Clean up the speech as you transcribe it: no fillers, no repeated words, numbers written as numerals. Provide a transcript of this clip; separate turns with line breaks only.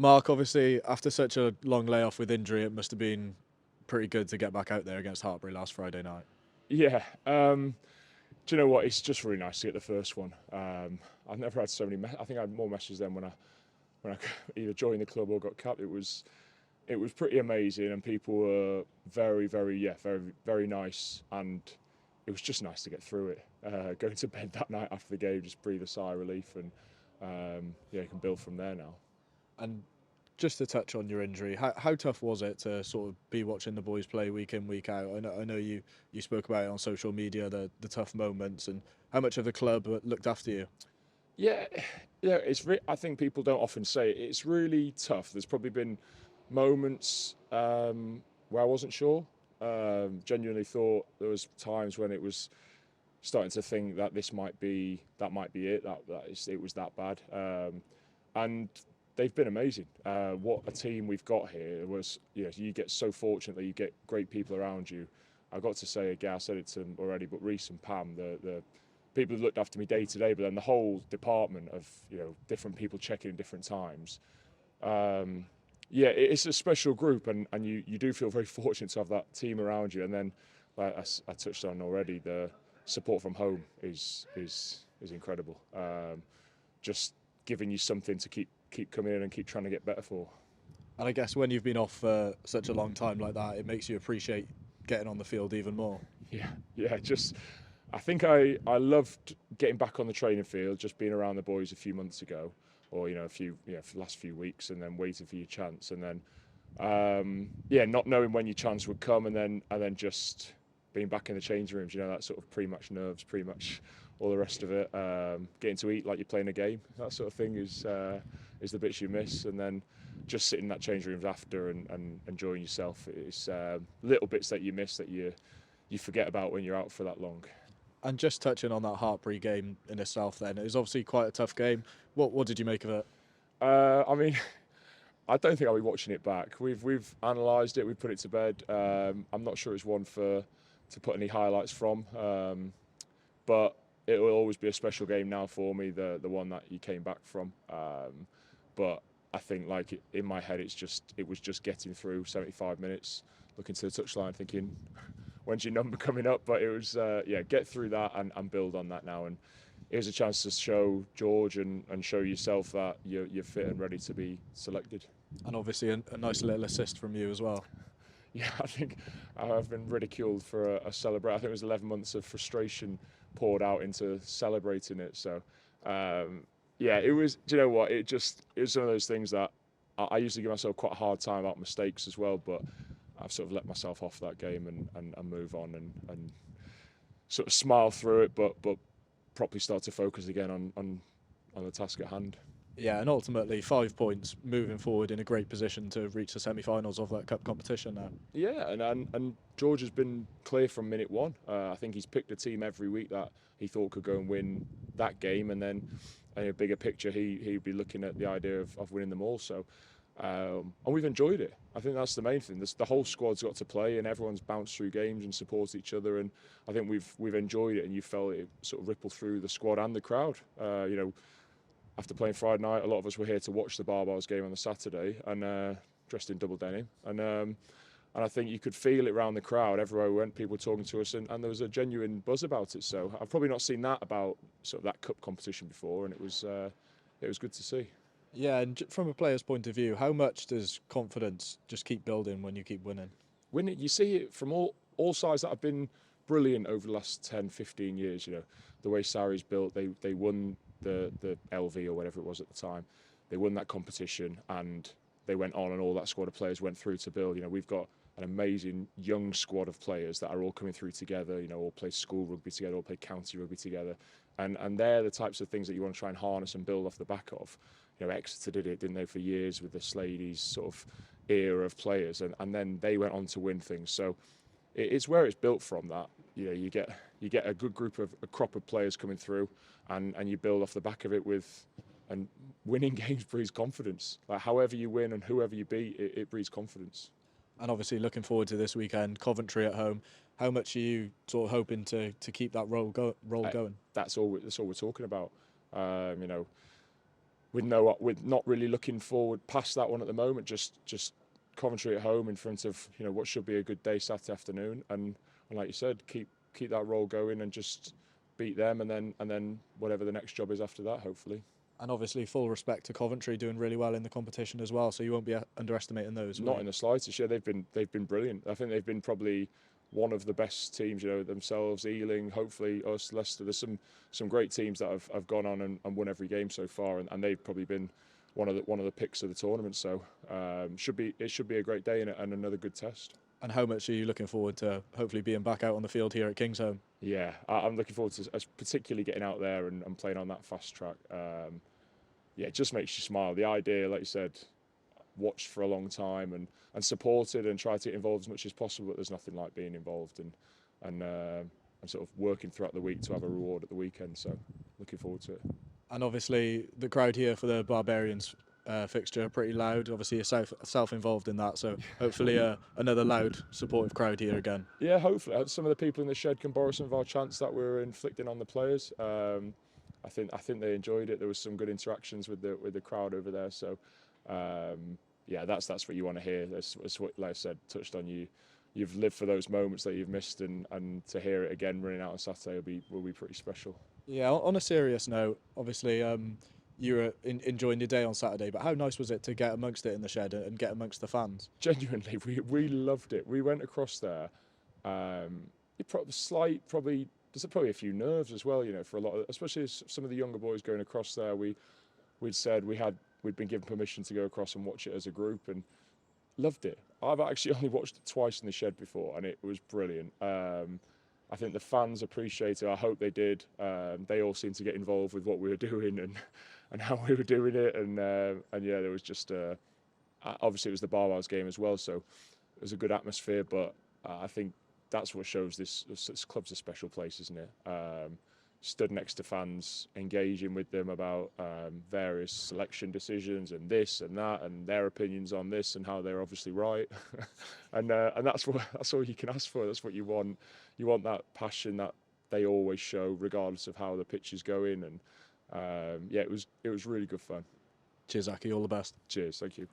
Mark, obviously, after such a long layoff with injury, it must have been pretty good to get back out there against Harbury last Friday night.
Yeah. Do you know what? It's just really nice to get the first one. I've never had so many. I think I had more messages then when I either joined the club or got capped. It was pretty amazing, and people were very nice, and it was just nice to get through it. Going to bed that night after the game, just breathe a sigh of relief, and you can build from there now.
And just to touch on your injury, how tough was it to sort of be watching the boys play week in, week out? I know you spoke about it on social media, the tough moments, and how much of the club looked after you.
Yeah, yeah. I think people don't often say it. It's really tough. There's probably been moments where I wasn't sure. Genuinely thought there was times when it was starting to think that that might be it. It was that bad. And they've been amazing. What a team we've got here was. You get so fortunate that you get great people around you. I got to say again, I said it to them already, but Reece and Pam, the people who looked after me day to day, but then the whole department of different people checking in different times. Yeah, it's a special group, and you do feel very fortunate to have that team around you. And then, like I touched on already, the support from home is incredible. Just giving you something to keep coming in and keep trying to get better for.
And I guess when you've been off for such a long time like that, it makes you appreciate getting on the field even more.
Yeah. Just I think I loved getting back on the training field, just being around the boys a few months ago, or for the last few weeks, and then waiting for your chance, and then not knowing when your chance would come, and then just being back in the changing rooms, that sort of pre-match nerves, pre-match all the rest of it, getting to eat like you're playing a game, that sort of thing is the bits you miss, and then just sitting in that changing rooms after and enjoying yourself. It's little bits that you miss that you forget about when you're out for that long.
And just touching on that Hartbury game in itself, then it was obviously quite a tough game. What did you make of it?
I mean, I don't think I'll be watching it back. We've analysed it. We've put it to bed. I'm not sure it's one to put any highlights from, but it will always be a special game now for me. The one that you came back from, but I think in my head it was just getting through 75 minutes, looking to the touchline, thinking, when's your number coming up? But it was get through that and build on that now. And it was a chance to show George and show yourself that you're fit and ready to be selected.
And obviously a nice little assist from you as well.
Yeah, I think I've been ridiculed for a celebrate. I think it was 11 months of frustration poured out into celebrating it. So, it was. Do you know what? It was one of those things that I usually give myself quite a hard time about mistakes as well, but I've sort of let myself off that game and move on and sort of smile through it, but properly start to focus again on the task at hand.
Yeah, and ultimately 5 points moving forward in a great position to reach the semi-finals of that cup competition now.
Yeah, and George has been clear from minute one. I think he's picked a team every week that he thought could go and win that game, and then in a bigger picture, he'd be looking at the idea of winning them all. So, and we've enjoyed it. I think that's the main thing. The whole squad's got to play, and everyone's bounced through games and supports each other. And I think we've enjoyed it, and you felt it sort of ripple through the squad and the crowd. After playing Friday night, a lot of us were here to watch the Barbars game on the Saturday, and dressed in double denim. And I think you could feel it around the crowd. Everywhere we went, people were talking to us, and there was a genuine buzz about it. So I've probably not seen that about sort of that cup competition before, and it was good to see.
Yeah, and from a player's point of view, how much does confidence just keep building when you keep winning?
Winning, you see it from all sides that have been brilliant over the last 10, 15 years. The way Sarri's built, they won the LV or whatever it was at the time. They won that competition, and they went on, and all that squad of players went through to build. We've got an amazing young squad of players that are all coming through together. All play school rugby together, all play county rugby together, and they're the types of things that you want to try and harness and build off the back of. Exeter did it, didn't they, for years with the Sladeys sort of era of players, and then they went on to win things. So it's where it's built from. That you get a good group of a crop of players coming through, and you build off the back of it and winning games breeds confidence. Like however you win and whoever you beat, it breeds confidence.
And obviously looking forward to this weekend, Coventry at home. How much are you sort of hoping to keep that roll going?
That's all we're talking about. with not really looking forward past that one at the moment. Just Coventry at home in front of what should be a good day Saturday afternoon, and like you said, keep that roll going and just beat them, and then whatever the next job is after that, hopefully.
And obviously, full respect to Coventry doing really well in the competition as well. So you won't be underestimating those.
Not in the slightest. Yeah, they've been brilliant. I think they've been probably one of the best teams. Themselves, Ealing, hopefully us, Leicester. There's some great teams that have gone on and won every game so far, and they've probably been one of the picks of the tournament. So it should be a great day and another good test.
And how much are you looking forward to hopefully being back out on the field here at Kingsholm?
Yeah, I'm looking forward to particularly getting out there and playing on that fast track. Yeah, it just makes you smile. The idea, like you said, watched for a long time and supported and tried to get involved as much as possible, but there's nothing like being involved and sort of working throughout the week to have a reward at the weekend. So looking forward to it.
And obviously the crowd here for the Barbarians fixture pretty loud. Obviously you're self involved in that, so hopefully another loud supportive crowd here again.
Yeah, hopefully some of the people in the shed can borrow some of our chants that we're inflicting on the players. I think they enjoyed it. There was some good interactions with the crowd over there. So yeah, that's what you want to hear. That's what, like I said, touched on. You've lived for those moments that you've missed, and to hear it again running out on Saturday will be pretty special.
Yeah. On a serious note, obviously you were enjoying your day on Saturday, but how nice was it to get amongst it in the shed and get amongst the fans?
Genuinely, we loved it. We went across there. Probably there's probably a few nerves as well, for a lot of, especially some of the younger boys going across there. We'd said we'd been given permission to go across and watch it as a group, and loved it. I've actually only watched it twice in the shed before, and it was brilliant. I think the fans appreciated it. I hope they did. They all seemed to get involved with what we were doing and how we were doing it, and yeah, there was just obviously it was the Barwell's game as well, so it was a good atmosphere. But I think that's what shows this club's a special place, isn't it? Stood next to fans, engaging with them about various selection decisions and this and that and their opinions on this and how they're obviously right, and that's all you can ask for. That's what you want. You want that passion that they always show, regardless of how the pitch is going. And yeah, it was really good fun.
Cheers, Aki. All the best.
Cheers. Thank you.